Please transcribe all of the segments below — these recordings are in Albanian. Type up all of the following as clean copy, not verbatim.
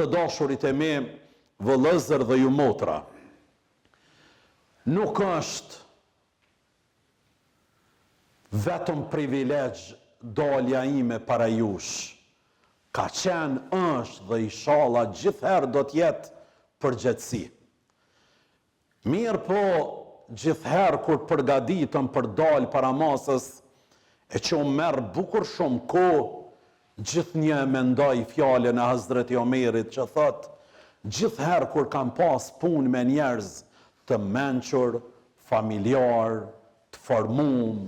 Të dashurit e mi, vëllezër dhe ju motra, nuk është vetëm privilegj dalja ime para jush. Ka qenë, është dhe inshallah gjithherë do t'jetë përgjithësi. Mirë po, gjithherë kur përgatitëm për dalë para masës, e që merë bukur shumë kohë, gjithnjë e mendoj fjalën e Hazreti Omerit që thotë, gjithherë kur kam pas punë me njerëz të mençur, familjar, të formum,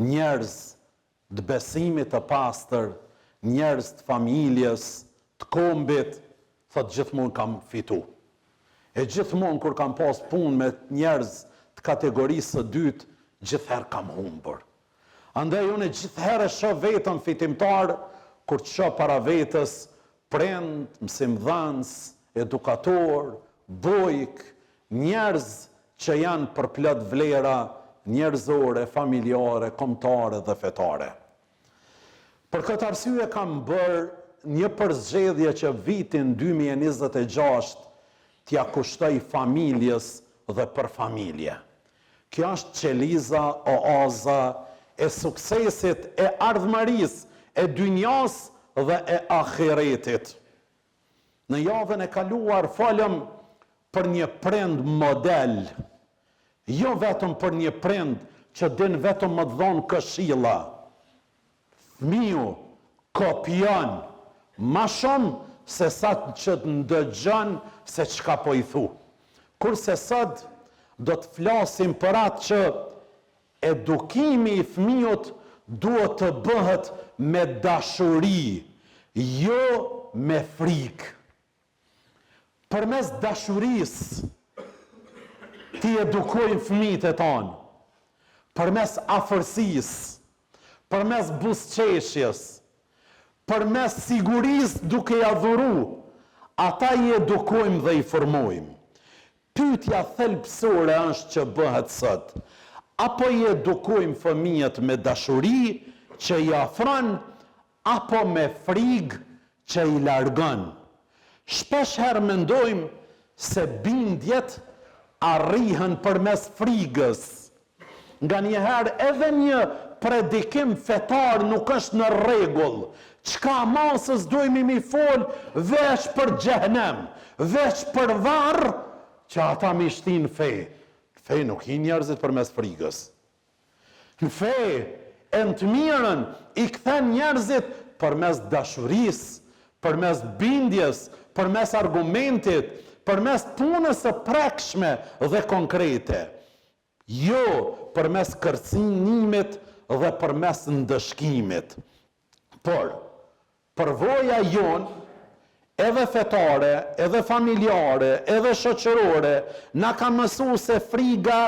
njerëz të besimit të pastër, njerëz të familjes, të kombit, thotë gjithmonë kam fitu. E gjithmonë kur kam pas punë me njerëz të kategorisë së dytë, gjithherë kam humbur. Andaj unë gjithherë shoh vetëm fitimtar kur të shoh para vetës prind, mësimdhënës, edukator, bujk, njerëz që janë për plot vlera njerëzore, familjare, kombëtare dhe fetare. Për këtë arsye kam bërë një përzgjedhje që vitin 2026 t'ja kushtoj familjes dhe për familje. Kjo është qeliza, oaza e suksesit, e ardhmërisë, e dynjas dhe e ahiretit. Në javën e kaluar folëm për një prind model, jo vetëm për një prind që din vetëm më dhonë këshilla. Fëmiu kopjon ma shumë se sa që të ndëgjon se çka po i thu. Kurse sot do të flasim për atë që edukimi i fëmijët duhet të bëhet me dashuri, jo me frikë. Përmes dashurisë ti edukojnë fëmijët e tanë, përmes afërsisë, përmes buzëqeshjes, përmes sigurisë duke ja dhuru, ata i edukojmë dhe i formojmë. Pyetja thelbësore është që bëhet sot, apo i edukojmë fëmijët me dashuri që i afron, apo me frikë që i largon. Shpesh herë mendojmë se bindjet arrihen përmes frikës. Nga njëherë edhe një predikim fetar nuk është në rregull. Çka masës dojmë mi fol veç për xhehenem, veç për varr, që ata mi shtin fe. Fe nuk hi njerëzit përmes frikës. Në fe, e në të mirën, i kthen njerëzit përmes dashurisë, përmes bindjes, përmes argumentit, përmes punës së prekshme dhe konkrete. Jo përmes kërcënimit dhe përmes ndëshkimit. Por, përvoja jonë, edhe fetare, edhe familjare, edhe shoqërore, na ka mësuar se friga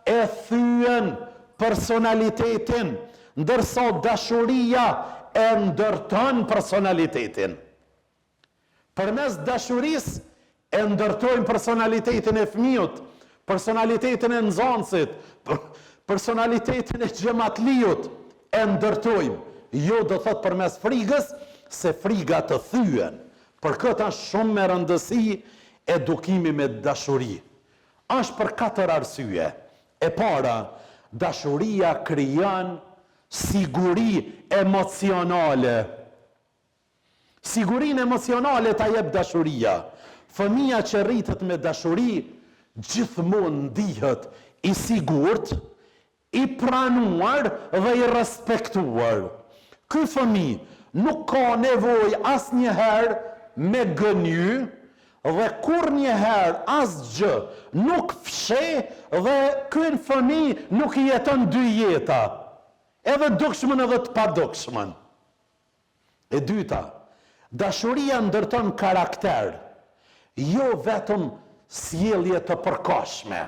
e thyen personalitetin, ndërsa dashuria e ndërton personalitetin. Përmes dashurisë e ndërtojmë personalitetin e fëmijët, personalitetin e nxënësit, personalitetin e xhamatliut, e ndërtojmë. Jo do thot përmes frikës, se friga të thyen. Për këtë është shumë me rëndësi edukimi me dashuri. Është për 4 arsye. E para, dashuria krijon siguri emocionale. Sigurinë emocionale ta jep dashuria. Fëmia që rritet me dashuri, gjithmonë ndihet i sigurt, i pranuar dhe i respektuar. Ky fëmijë nuk ka nevojë asnjëherë me gënjy dhe kur njëherë asgjë nuk fshe dhe ky fëmijë nuk i jeton 2 jeta, edhe dukshmën edhe të padukshmën. E dyta, dashuria ndërton karakter, jo vetëm sjellje të përkohshme.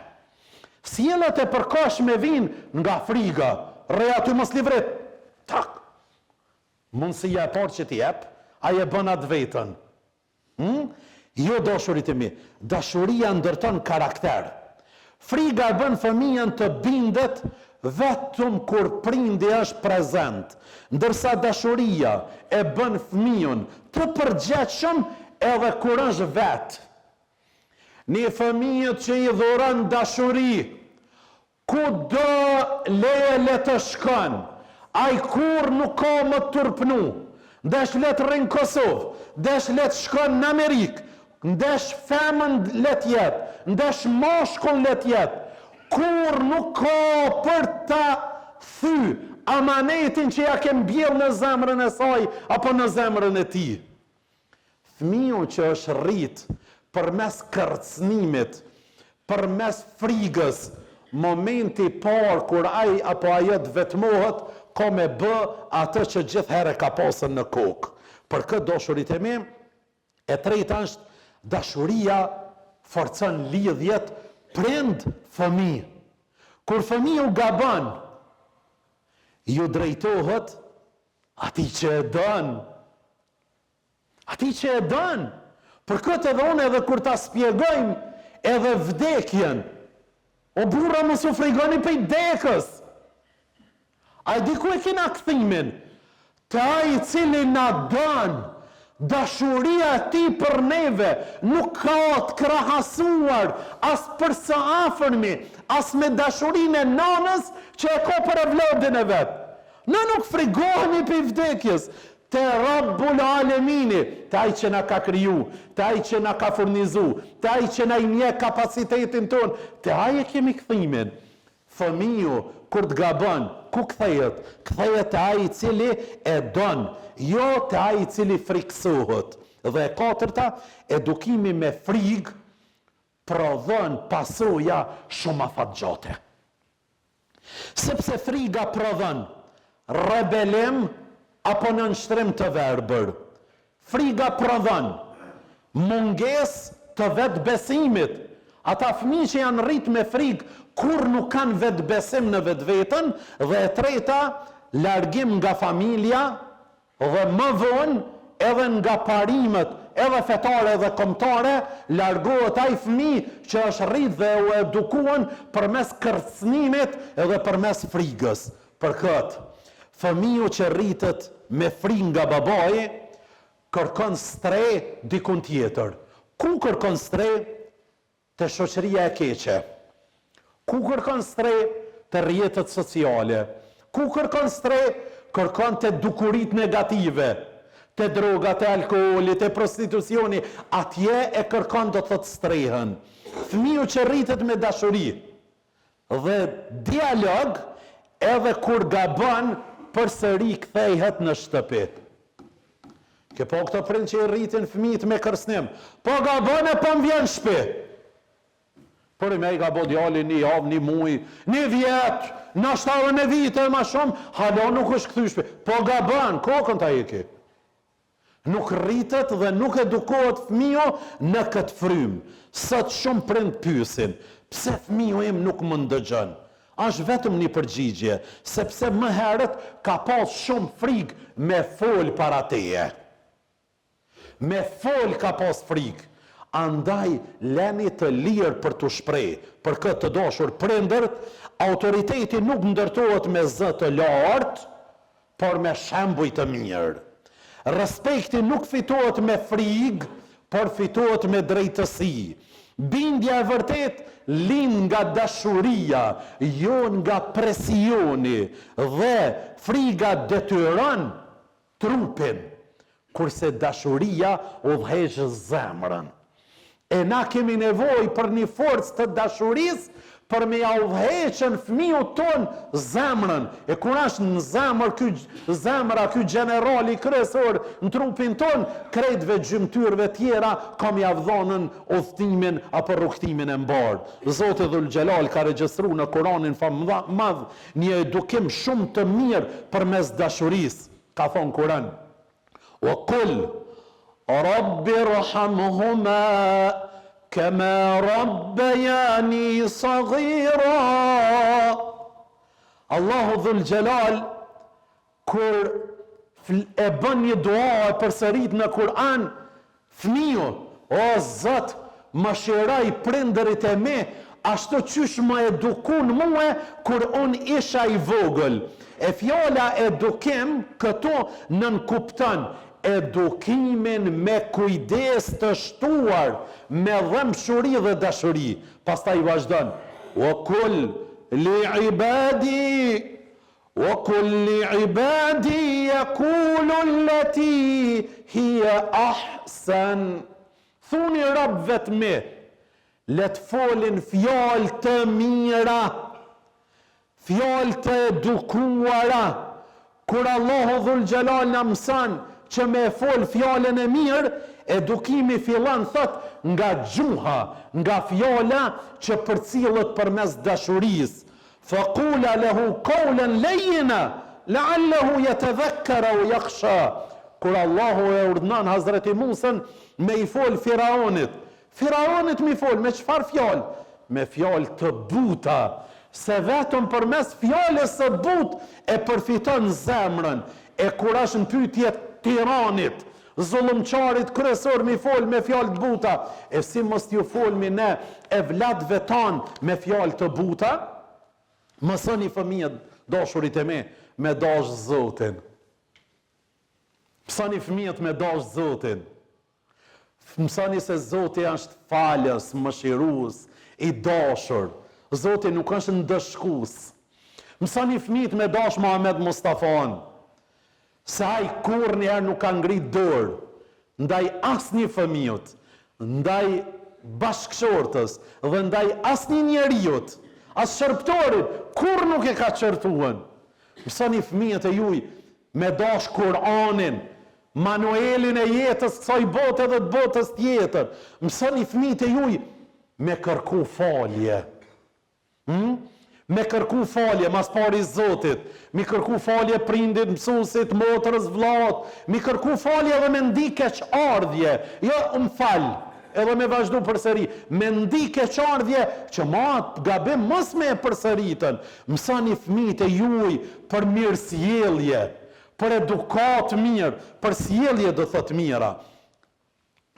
Sjelljet e përkohshme vijnë nga frika. Re aty mos livret. Tak. Mundësia e parë që t'i jep, ai e bën atë vetën. Jo dashurit e mi. Dashuria ndërton karakter. Frika e bën fëmijën të bindet vetëm kur prindi është prezent, ndërsa dashuria e bën fëmijën të përgjithshëm edhe kur është vetë. Një fëmijët që i dhuron dashuri, ku do leje le të shkon, ai kur nuk ka më të turpnu, ndesh le të rrinë Kosovë, ndesh le të shkon në Amerikë, ndesh femën le të jetë, ndesh mashkull le të jetë, kur nuk ka për ta thy amanetin që ja kem bjell në zemrën e saj apo në zemrën e tij. Fëmiu që është rrit përmes kërcënimit, përmes frigës, momenti parë kur ai apo ajo të vetmohet, ka me bë atë që gjithherë ka pasur në kokë. Për këtë dashurit e mi, e treta është dashuria forcon lidhjet prind fëmijë. Kur fëmiu gabon, ju drejtohet atij që e don. Atij që e don. Për këtë edhe unë edhe kur ta spjegojmë edhe vdekjen, o burra mos u frigoni për dekës. A di ku e kena kthimin? Te ai i cili na don, dashuria e tij për neve nuk ka të krahasuar as për së afërmi, as me dashurinë e nanës që e ka për vlodin e vet. Ne nuk frigohemi për vdekjes. Te Rabbul Alemini, te ai që na ka kriju, te ai që na ka furnizu, te ai që na i njeh kapacitetin ton, te ai e kemi kthimin. Fëmiu kur të gabon, ku kthehet? Kthehet te ai i cili e don, jo te ai i cili friksohet. Dhe e katërta, edukimi me frikë prodhon pasoja shumë afatgjate. Sepse friga prodhon rebelim apo në nështrim të verbër. Friga prodhon mungesë të vetë besimit. Ata fëmijë që janë rrit me frikë, kur nuk kanë vetë besim në vetë vetën, dhe e treta, largim nga familja, dhe më vonë, edhe nga parimet, edhe fetare edhe kombëtare, largohet ai fëmijë që është rrit dhe u edukuan përmes kërcënimit edhe përmes frigës. Për këtë, fëmiu që rritet me frikë nga babai, kërkon stre dikun tjetër. Ku kërkon stre? Te shoqëria e keqe. Ku kërkon stre? Te rrjetet sociale. Ku kërkon stre? Kërkon te dukurit negative, te drogat, te alkoolit, te prostitucioni. Atje e kërkon do të thotë strehën. Fëmiu që rritet me dashuri dhe dialog, edhe kur gabon, përsëri kthehet në shtëpi. Ke po këto prind që i rritin fëmijët me kërcënim. Po gabon e po m'vjen shtëpi. Por i me i ka bo djali një javë, një muj, një vjetë, në 7 vite e ma shumë, hala nuk është kthy shtëpi. Po gabon, kokën ta iki. Nuk rritet dhe nuk edukohet fëmiu në këtë frymë. Sot shumë prind pyesin, pse fëmiu im nuk më ndëgjon? Është vetëm një përgjigje, sepse më herët ka pas shumë frikë me fol para teje. Me fol ka pas frikë. Andaj leni të lirë për të shpreh. Për këtë të dashur prindërt, autoriteti nuk ndërtohet me zë të lartë, por me shembuj të mirë. Respekti nuk fitohet me frikë, por fitohet me drejtësi. Bindja e vërtet lind nga dashuria, jo nga presioni, dhe friga detyron trupin, kurse dashuria udhëheq zemrën. E na kemi nevojë për një forcë të dashurisë për me ja udhëheqën fëmiu ton zemrën. E kur është në zemra ky generali kryesor në trupin ton, krejtve gjymtyrëve tjera kam ja dhënën udhëtimin apo rrugtimin e mbar. Zoti Dhul Xhelal ka regjistruar në Kur'anin famadh një edukim shumë të mirë përmes dashurisë. Ka thonë Kur'an: "Wa qul Rabbi irhamhuma kama rabbayani saghira." Allahu Dhul Xhelal kur e bën një dua e përsërit në Kur'an, fëmiu, o Zot, më shiroj prindërit e mi, ashtu qysh më edukun mua kur unë isha i vogël. E fjala edukim këto nënkupton edukimin me kujdes të shtuar, me dhëmshuri dhe dashuri. Pastaj vazhdon, وَقُلْ لِعِبَادِي يَقُولُ الَّتِي هِيَ أَحْسَنُ. Thuni rabëve të mi, let folin fjalë të mira, fjalë të edukuara. Kur Allahu Dhul Gjelal në mësan që me fol fjalën e mirë, edukimi fillan thot nga gjuha, nga fjala që përcillet përmes dashurisë. Faqula lahu qawlan layyina la'allahu yatadhakkara aw yakhsha. Kur Allahu e urdhnon Hazreti Musën me I fol Firaunit. Firaunit me fol me çfarë fjalë? Me fjalë të buta, se vetëm përmes fjalës së butë e përfiton zemrën. E kur është në pyetje tiranit, zullumçarit kryesor me fol me fjalë të buta, e si mos ju folmi ne evladëve tanë me fjalë të buta? Mësoni fëmijët dashurit e me dash Zotin. Mësoni fëmijët me dash Zotin. Mësoni se Zoti është falës, mëshirues, I dashur. Zoti nuk është ndëshkues. Mësoni fëmijët me dash Muhammed Mustafan. Se ai kurrëherë nuk ka ngrit dorë ndaj asnjë fëmijët, ndaj bashkëshortës dhe ndaj asnjë njeriut. As shërptorit, kur nuk e ka qërtuën. Mësoni fëmijët e juj me dash Kur'anin, manuelin e jetës kësaj bote dhe të botës tjetër. Mësoni fëmijët e juj me kërku falje. Me kërku falje, mas pari Zotit. Me kërku falje prindit, mësusit, motrës, vllaut. Me kërku falje dhe me ndikeq ardhje. Jo, falë. Edhe me vazhdu përsëri, me ndike qardhje që ma gabim mos me e përsëritën. Mësoni fëmijët e juj për mirë sjellje, për edukat mirë, për sjellje do thot mira.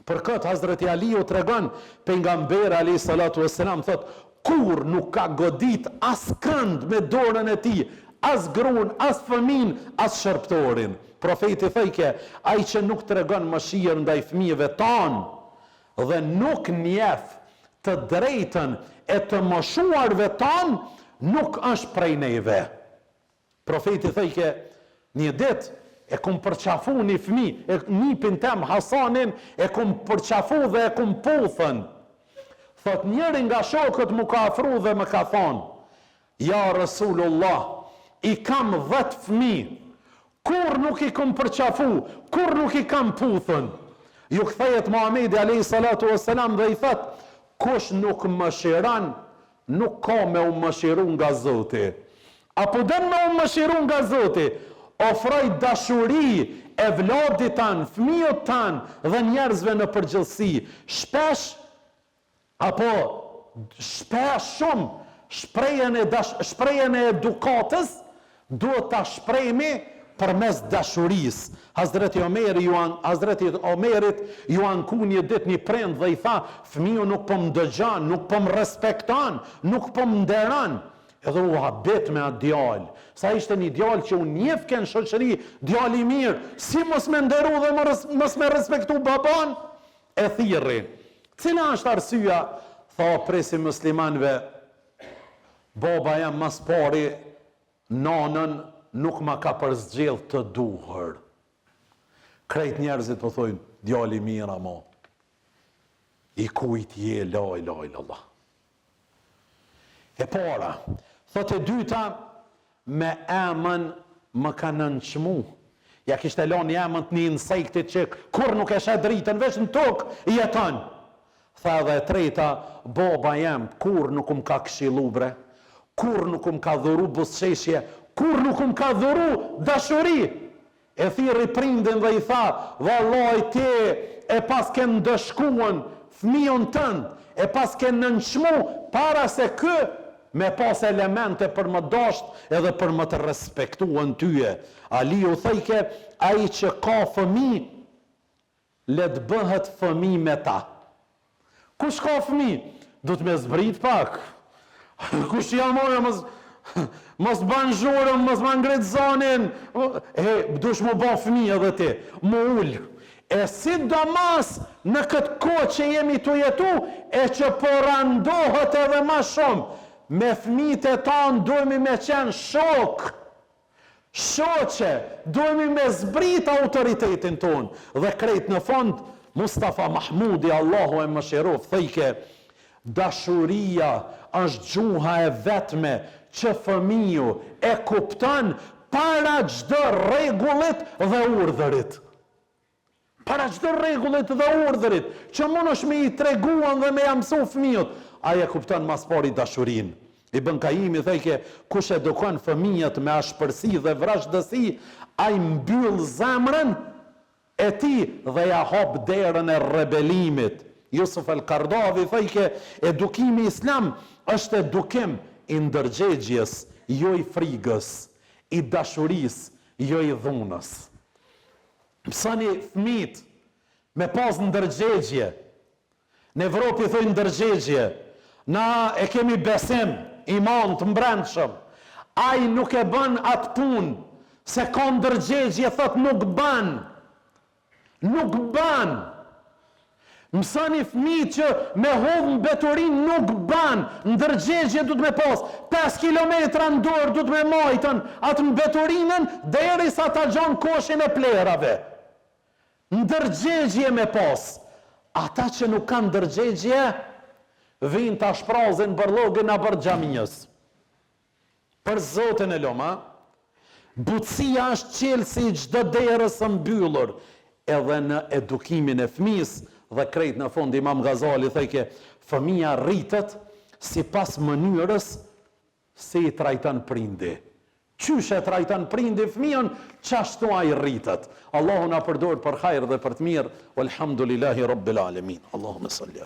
Për këtë Hazreti Aliu tregon pejgamberi alayhi salatu vesselam thot, kur nuk ka godit as kënd me dorën e tij, as gruan, as fëmin, as shërptorin. Profeti thëjke, ai që nuk tregon mëshirë ndaj fëmijëve tanë, dhe nuk njeh të drejtën e të moshuarve tanë, nuk është prej neve. Profeti thëjke, një ditë e kum përqafu një fëmijë, e nipin tem Hasanin, e kum përqafu dhe e kum puthën. Thot njëri nga shokët mu ka afru dhe më ka thonë, ja Rasulullah, I kam 10 fëmijë, kur nuk I kum përqafu, kur nuk I kam puthën. Ju kthehet Muhamedi alayhi salatu wassalam dhe I thot, kush nuk mëshiron, nuk ka me u mëshiru nga Zoti. Apo den me u mëshiru nga Zoti, ofroj dashuri e vladit tanë, fëmijët tanë dhe njerëzve në përgjithësi. Shpesh shumë shprehjen e edukatës duhet ta shprehmi përmes dashurisë. Hazreti Omerit ju anku një ditë një prind dhe I tha, fëmiu nuk po më dëgjon, nuk po më respekton, nuk po më nderon. Edhe u habet me atë djalë. Sa ishte një djalë që u njefke në shoqëri, djalë I mirë, si mos me nderu dhe mos me respektu baban, e thirri. Cila është arsyeja? Tha, presi muslimanëve, baba jam mas pari, nanën nuk ma ka përzgjell të duhur. Krejt njerëzit po thojnë, djali mira mo. I kujt je, la ilaha illallah. E para, thot e dyta, me emën më ka nënçmu. Ja kishte lënë emën të një insektit që kur nuk e shet dritën, veç në tokë I jeton. Tha dhe e treta, baba jem, kur nuk më ka këshillu bre, kur nuk më ka dhuru buzëqeshje, kur nuk më ka dhuru dashuri. E thirri prindin dhe I tha, vallai ti e pas ke ndëshkuën fëmijën tënd, e pas ke nënçmu para se kë me pas elemente për më dasht edhe për më të respektuën tyje. Aliu thëjke, ai që ka fëmijë, le të bëhet fëmijë me ta. Kush ka fëmijë? Du të me zbrit pak. Kush jam ora Mos ban zhurëm, mos ban ngrit zonin. Dush mu ban fëmijë edhe ti, mu ullë. E sidomos në këtë kohë që jemi të jetu, e që po randohet edhe ma shumë. Me fëmijët e tanë dojmë me qenë shok, shoqe, dojmë me zbrit autoritetin tonë. Dhe krejt në fond, Mustafa Mahmudi, Allahu e mëshirof, thejke, dashuria është gjuha e vetme që fëmiju e kupton para çdo rregullit dhe urdhërit. Para çdo rregullit dhe urdhërit, që mund është me i treguan dhe me jamësu fëmijët, ai e kupton mas pari dashurinë. Ibn Kaimi thejke, kush edukon fëmijët me ashpërsi dhe vrashdësi, ai mbyll zemrën e ti dhe ja hap derën e rebelimit. Jusuf el-Kardavi thejke, edukimi islam është edukim i ndërgjegjes, jo i frigës, i dashuris, jo i dhunës. Mësoni fëmijët me pas ndërgjegje. Në Evropë thojnë ndërgjegje. Na e kemi besim, iman të mbrendshëm. Ai nuk e bën atë punë, se ka ndërgjegje, thot nuk bën. Nuk bën. Mësoni fëmijët që me hodhë në beturin nuk bën. Ndërgjegje du të me pas. 5 kilometra në dorë du të me majtën atë në beturinën deri sa ta gjon koshin e plerave. Ndërgjegje me pas. Ata që nuk kanë ndërgjegje, vinë ta shprazin bërlogën a bërë xhaminjës. Për Zotin e loma, butësia është qelësi çdo derës së mbyllur, edhe në edukimin e fëmijës. Dhe krejt në fund Imam Ghazali thejke, fëmija rritet si pas mënyrës si i trajton prindi. Qysh e trajton prindi fëmijën, qashtu ai rritet. Allahu na përdor për hajër dhe për të mirë. Walhamdulillahi Rabbil Alamin. Allahumma salli.